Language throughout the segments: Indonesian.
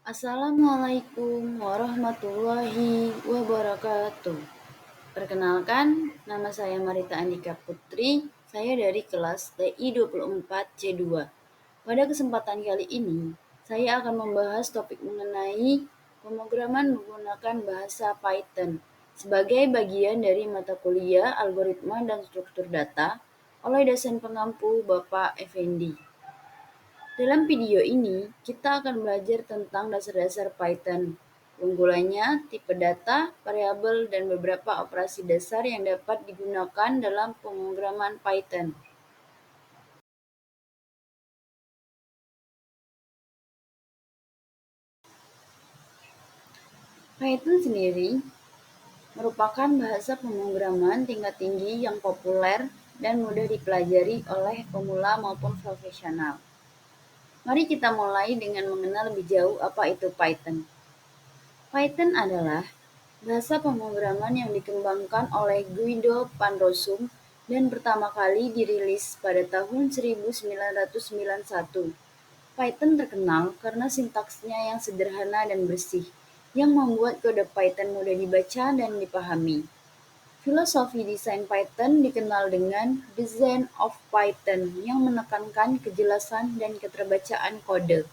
Assalamualaikum warahmatullahi wabarakatuh. Perkenalkan, nama saya Marita Andika Putri. Saya dari kelas TI 24C2. Pada kesempatan kali ini, saya akan membahas topik mengenai pemrograman menggunakan bahasa Python sebagai bagian dari mata kuliah algoritma dan struktur data oleh dosen pengampu Bapak Effendi. Dalam video ini, kita akan belajar tentang dasar-dasar Python, keunggulannya, tipe data, variabel, dan beberapa operasi dasar yang dapat digunakan dalam pemrograman Python. Python sendiri merupakan bahasa pemrograman tingkat tinggi yang populer dan mudah dipelajari oleh pemula maupun profesional. Mari kita mulai dengan mengenal lebih jauh apa itu Python. Python adalah bahasa pemrograman yang dikembangkan oleh Guido van Rossum dan pertama kali dirilis pada tahun 1991. Python terkenal karena sintaksnya yang sederhana dan bersih, yang membuat kode Python mudah dibaca dan dipahami. Filosofi desain Python dikenal dengan Design of Python yang menekankan kejelasan dan keterbacaan kode.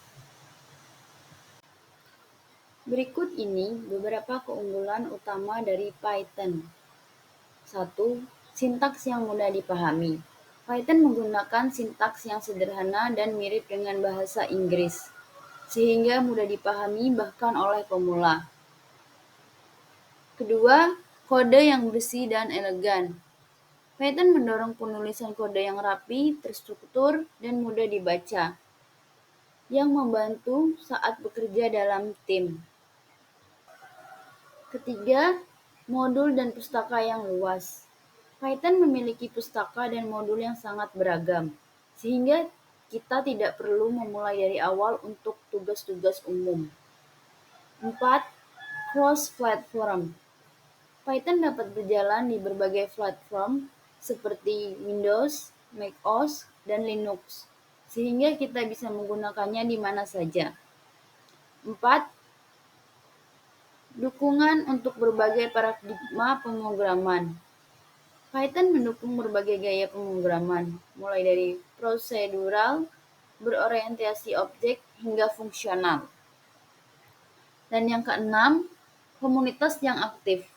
Berikut ini beberapa keunggulan utama dari Python. 1. Sintaks yang mudah dipahami. Python menggunakan sintaks yang sederhana dan mirip dengan bahasa Inggris, sehingga mudah dipahami bahkan oleh pemula. Kedua, kode yang bersih dan elegan. Python mendorong penulisan kode yang rapi, terstruktur, dan mudah dibaca, yang membantu saat bekerja dalam tim. Ketiga, modul dan pustaka yang luas. Python memiliki pustaka dan modul yang sangat beragam, sehingga kita tidak perlu memulai dari awal untuk tugas-tugas umum. 4. Cross-platform. Python dapat berjalan di berbagai platform seperti Windows, macOS, dan Linux, sehingga kita bisa menggunakannya di mana saja. 4. Dukungan untuk berbagai paradigma pemrograman. Python mendukung berbagai gaya pemrograman, mulai dari prosedural, berorientasi objek, hingga fungsional. Dan yang keenam, komunitas yang aktif.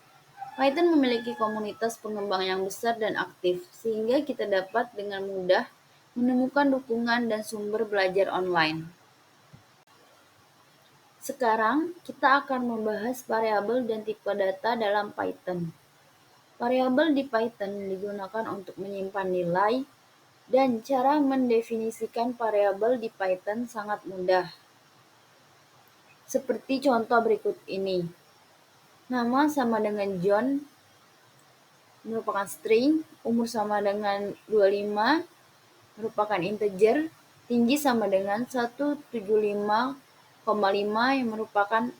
Python memiliki komunitas pengembang yang besar dan aktif, sehingga kita dapat dengan mudah menemukan dukungan dan sumber belajar online. Sekarang, kita akan membahas variabel dan tipe data dalam Python. Variabel di Python digunakan untuk menyimpan nilai, dan cara mendefinisikan variabel di Python sangat mudah. Seperti contoh berikut ini. Nama sama dengan John merupakan string, umur sama dengan 25 merupakan integer, tinggi sama dengan 175,5 yang merupakan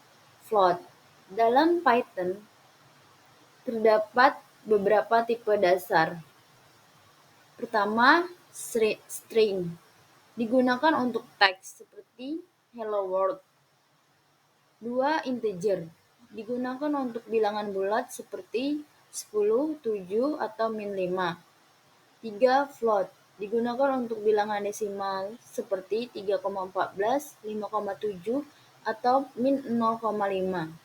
float. Dalam Python terdapat beberapa tipe dasar. Pertama, string. Digunakan untuk teks seperti hello world. 2. Integer. Digunakan untuk bilangan bulat seperti 10, 7, atau -5. 3. Float. Digunakan untuk bilangan desimal seperti 3,14, 5,7, atau -0,5.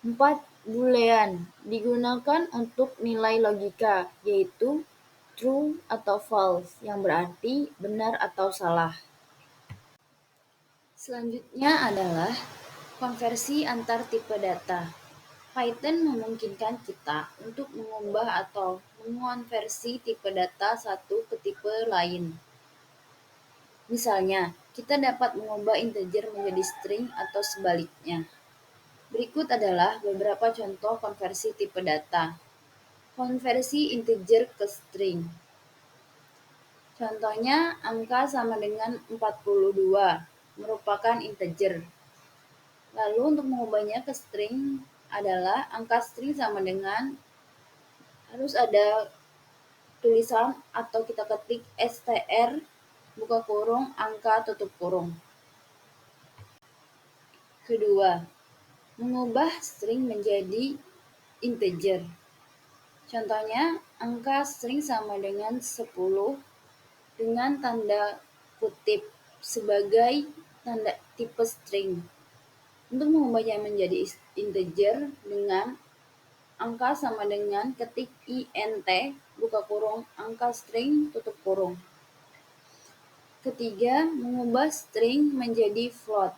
4. Boolean. Digunakan untuk nilai logika, yaitu true atau false, yang berarti benar atau salah. Selanjutnya adalah konversi antar tipe data. Python memungkinkan kita untuk mengubah atau mengonversi tipe data satu ke tipe lain. Misalnya, kita dapat mengubah integer menjadi string atau sebaliknya. Berikut adalah beberapa contoh konversi tipe data. Konversi integer ke string. Contohnya, angka sama dengan 42 merupakan integer. Lalu untuk mengubahnya ke string adalah angka string sama dengan harus ada tulisan atau kita ketik str buka kurung angka tutup kurung. Kedua, mengubah string menjadi integer. Contohnya, angka string sama dengan 10 dengan tanda kutip sebagai tanda tipe string. Untuk mengubahnya menjadi integer dengan angka sama dengan ketik int buka kurung angka string tutup kurung. Ketiga, mengubah string menjadi float.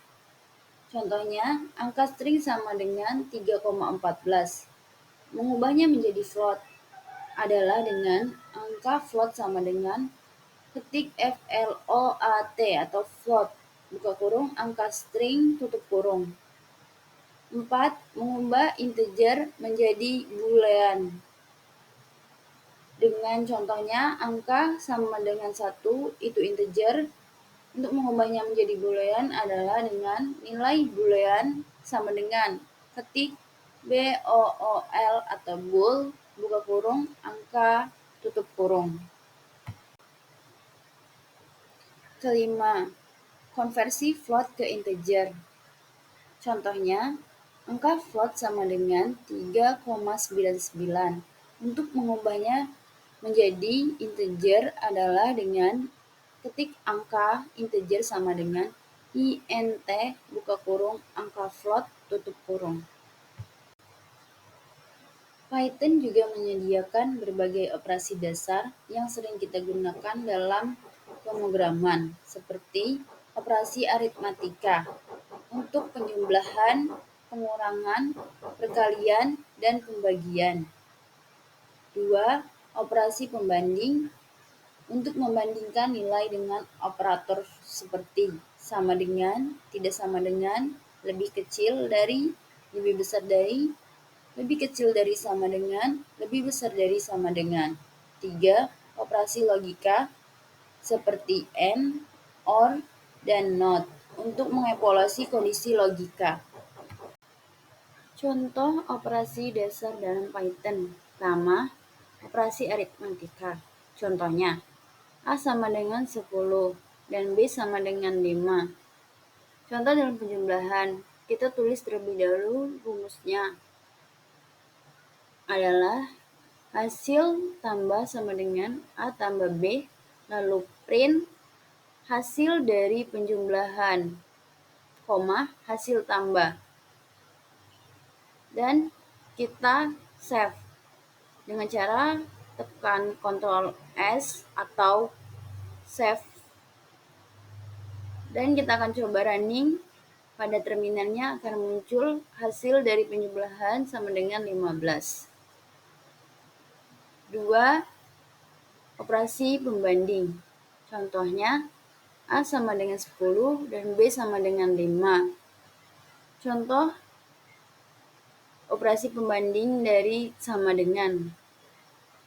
Contohnya, angka string sama dengan 3,14. Mengubahnya menjadi float adalah dengan angka float sama dengan ketik float atau float buka kurung angka string tutup kurung. 4. Mengubah integer menjadi boolean. Dengan contohnya angka sama dengan 1 itu integer. Untuk mengubahnya menjadi boolean adalah dengan nilai boolean sama dengan ketik bool atau bool buka kurung angka tutup kurung. Kelima, konversi float ke integer. Contohnya, angka float sama dengan 3,99. Untuk mengubahnya menjadi integer adalah dengan ketik angka integer sama dengan int buka kurung angka float tutup kurung. Python juga menyediakan berbagai operasi dasar yang sering kita gunakan dalam pemrograman, seperti operasi aritmatika untuk penjumlahan, pengurangan, perkalian, dan pembagian. 2. Operasi pembanding untuk membandingkan nilai dengan operator seperti sama dengan, tidak sama dengan, lebih kecil dari, lebih besar dari, lebih kecil dari sama dengan, lebih besar dari sama dengan. 3. Operasi logika seperti AND, OR, dan NOT untuk mengevaluasi kondisi logika. Contoh operasi dasar dalam Python. Pertama, operasi aritmatika. Contohnya, A sama dengan 10 dan B sama dengan 5. Contoh dalam penjumlahan, kita tulis terlebih dahulu rumusnya. Adalah hasil tambah sama dengan A tambah B, lalu print hasil dari penjumlahan, koma, hasil tambah. Dan kita save dengan cara tekan Ctrl S atau save. Dan kita akan coba running. Pada terminalnya akan muncul hasil dari penjumlahan sama dengan 15. 2. Operasi pembanding. Contohnya, A sama dengan 10 dan B sama dengan 5. Contoh operasi pembanding dari sama dengan.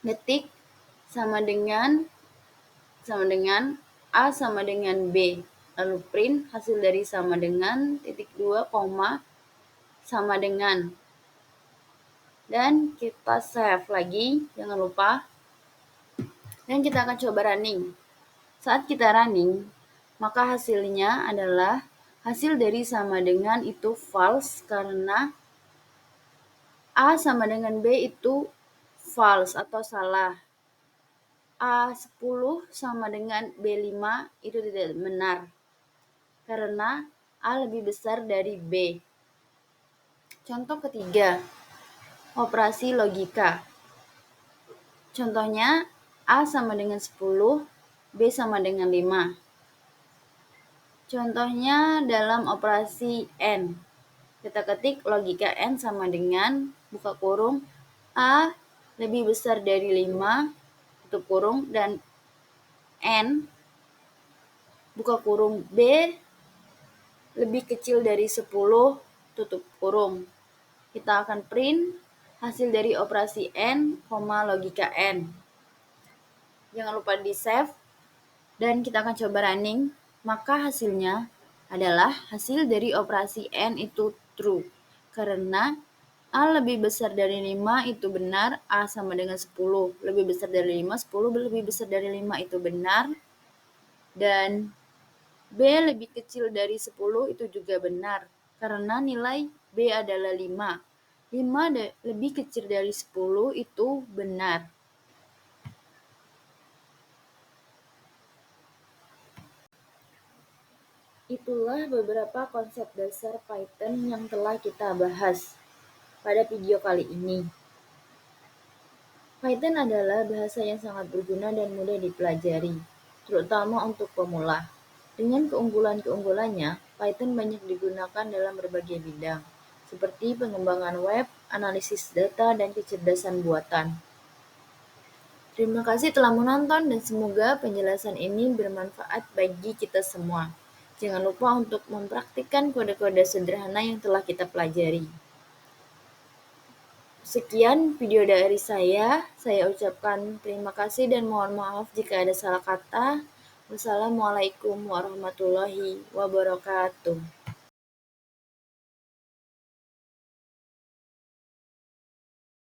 Ngetik sama dengan A sama dengan B. Lalu print hasil dari sama dengan titik 2, sama dengan. Dan kita save lagi, jangan lupa. Dan kita akan coba running. Saat kita running, maka hasilnya adalah hasil dari sama dengan itu false karena A sama dengan B itu false atau salah. A10 sama dengan B5 itu tidak benar karena A lebih besar dari B. Contoh ketiga, operasi logika. Contohnya A sama dengan 10, B sama dengan 5. Contohnya dalam operasi AND. Kita ketik logika AND sama dengan buka kurung A lebih besar dari 5 tutup kurung dan AND buka kurung B lebih kecil dari 10 tutup kurung. Kita akan print hasil dari operasi AND, logika AND. Jangan lupa di save dan kita akan coba running. Maka hasilnya adalah hasil dari operasi AND itu true. Karena A lebih besar dari 5 itu benar, A sama dengan 10. Lebih besar dari 5, 10 lebih besar dari 5 itu benar. Dan B lebih kecil dari 10 itu juga benar. karena nilai B adalah 5. 5 lebih kecil dari 10 itu benar. Itulah beberapa konsep dasar Python yang telah kita bahas pada video kali ini. Python adalah bahasa yang sangat berguna dan mudah dipelajari, terutama untuk pemula. Dengan keunggulan-keunggulannya, Python banyak digunakan dalam berbagai bidang, seperti pengembangan web, analisis data, dan kecerdasan buatan. Terima kasih telah menonton dan semoga penjelasan ini bermanfaat bagi kita semua. Jangan lupa untuk mempraktikkan kode-kode sederhana yang telah kita pelajari. Sekian video dari saya ucapkan terima kasih dan mohon maaf jika ada salah kata. Wassalamualaikum warahmatullahi wabarakatuh.